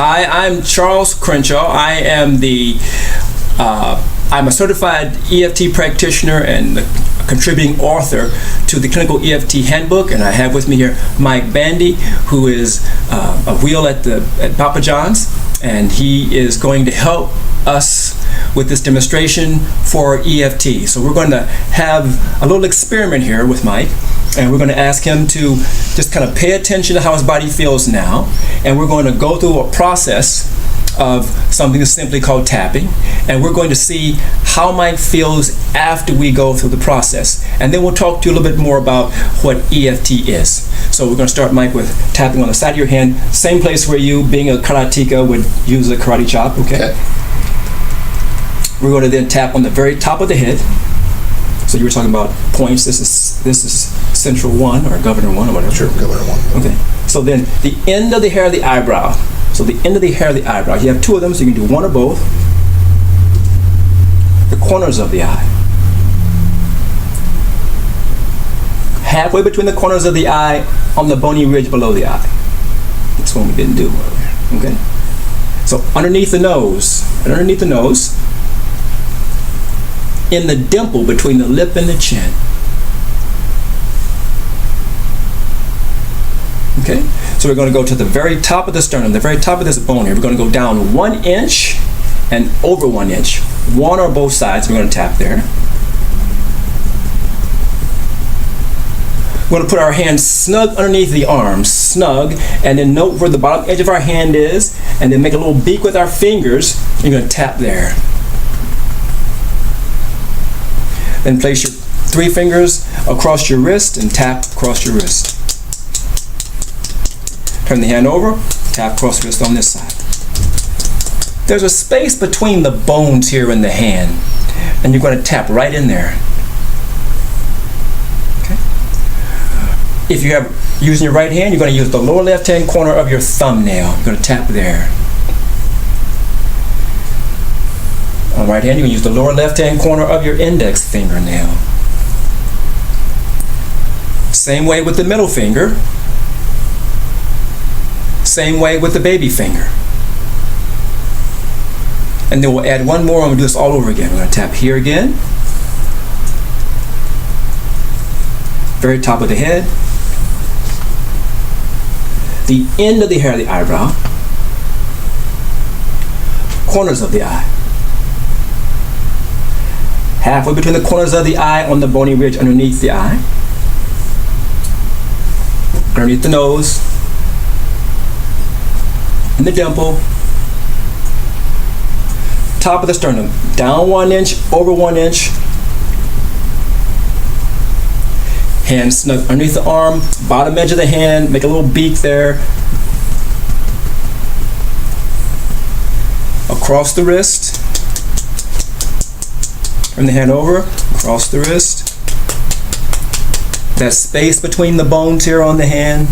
Hi, I'm Charles Crenshaw. I am I'm a certified EFT practitioner and a contributing author to the Clinical EFT Handbook, and I have with me here Mike Bandy, who is a wheel at Papa John's, and he is going to help us with this demonstration for EFT. So we're going to have a little experiment here with Mike, and we're going to ask him to just kind of pay attention to how his body feels now, and we're going to go through a process of something that's simply called tapping, and we're going to see how Mike feels after we go through the process, and then we'll talk to you a little bit more about what EFT is. So we're going to start, Mike, with tapping on the side of your hand, same place where you, being a karateka, would use a karate chop. Okay. We're going to then tap on the very top of the head. So you were talking about points. This is central one or governor one or whatever. Sure, governor one. Okay. So then the end of the hair of the eyebrow. So the end of the hair of the eyebrow. You have two of them, so you can do one or both. The corners of the eye. Halfway between the corners of the eye on the bony ridge below the eye. That's one we didn't do earlier. Okay. So underneath the nose, in the dimple between the lip and the chin. Okay, so we're going to go to the very top of the sternum, the very top of this bone here. We're going to go down 1 inch and over 1 inch, one or both sides. We're going to tap there. We're going to put our hands snug underneath the arms, snug, and then note where the bottom edge of our hand is, and then make a little beak with our fingers. You're going to tap there. Then place your 3 fingers across your wrist and tap across your wrist. Turn the hand over, tap across the wrist on this side. There's a space between the bones here in the hand, and you're going to tap right in there. Okay. If you have using your right hand, you're going to use the lower left-hand corner of your thumbnail. You're going to tap there. On the right hand, you can use the lower left-hand corner of your index fingernail. Same way with the middle finger. Same way with the baby finger. And then we'll add one more and we'll do this all over again. We're going to tap here again. Very top of the head. The end of the hair of the eyebrow. Corners of the eye. Halfway between the corners of the eye on the bony ridge underneath the eye. Underneath the nose. In the dimple. Top of the sternum. Down 1 inch, over 1 inch. Hand snug underneath the arm. Bottom edge of the hand. Make a little beak there. Across the wrist. Turn the hand over, across the wrist. That space between the bones here on the hand.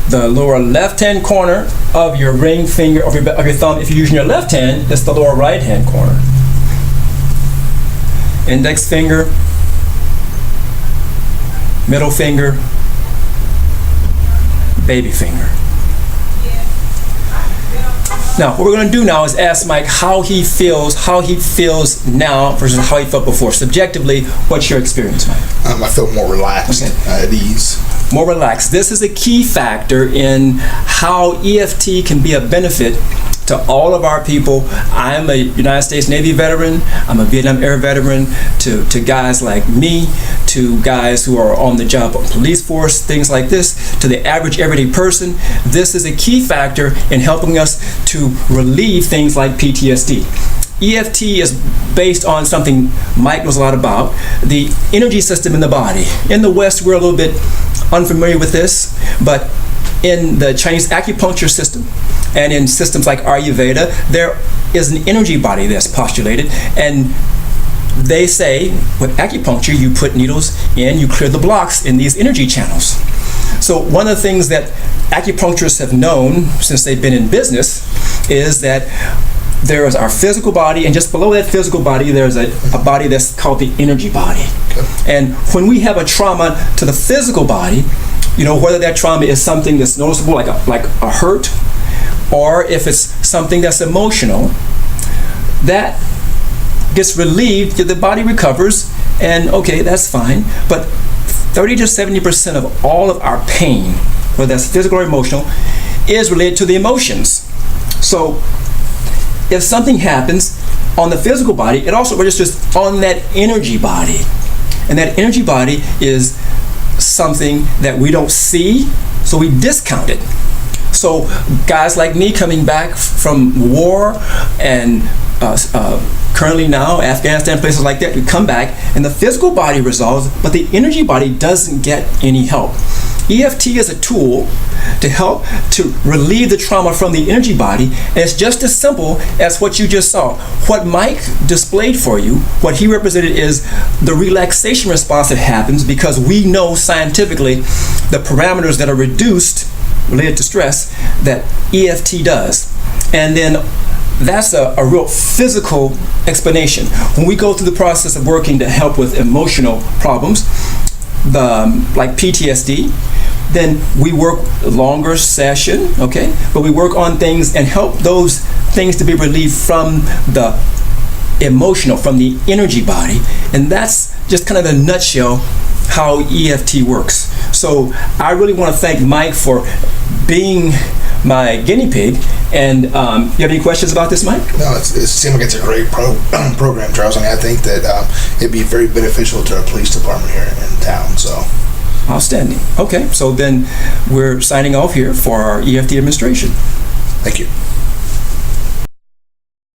The lower left-hand corner of your ring finger, of your thumb, if you're using your left hand, that's the lower right-hand corner. Index finger, middle finger, baby finger. Now, what we're going to do now is ask Mike how he feels now versus how he felt before. Subjectively, what's your experience, Mike? I feel more relaxed, at ease. More relaxed. This is a key factor in how EFT can be a benefit to all of our people. I'm a United States Navy veteran. I'm a Vietnam Air veteran. To guys like me, to guys who are on the job police force, things like this, to the average everyday person, this is a key factor in helping us to relieve things like PTSD. EFT is based on something Mike knows a lot about, the energy system in the body. In the West, we're a little bit unfamiliar with this, but in the Chinese acupuncture system and in systems like Ayurveda, there is an energy body that's postulated, and they say with acupuncture you put needles in, you clear the blocks in these energy channels. So one of the things that acupuncturists have known since they've been in business is that there is our physical body, and just below that physical body there's a body that's called the energy body. Okay. And when we have a trauma to the physical body, whether that trauma is something that's noticeable, like a hurt, or if it's something that's emotional, that gets relieved, the body recovers, and okay, that's fine. But 30 to 70% of all of our pain, whether that's physical or emotional, is related to the emotions. So if something happens on the physical body, it also registers on that energy body. And that energy body is something that we don't see, so we discount it. So guys like me coming back from war and currently now Afghanistan, places like that, we come back and the physical body resolves, but the energy body doesn't get any help. EFT is a tool to help to relieve the trauma from the energy body, and it's just as simple as what you just saw. What Mike displayed for you, what he represented is the relaxation response that happens because we know scientifically the parameters that are reduced related to stress that EFT does. And then that's a real physical explanation. When we go through the process of working to help with emotional problems, like PTSD, then we work a longer session, okay? But we work on things and help those things to be relieved from the emotional, from the energy body. And that's just kind of the nutshell how EFT works. So I really want to thank Mike for being my guinea pig. And you have any questions about this, Mike? No, it seems like it's a great program, Charles. I think that it'd be very beneficial to our police department here in town. So outstanding. Okay, so then we're signing off here for our EFT administration. Thank you.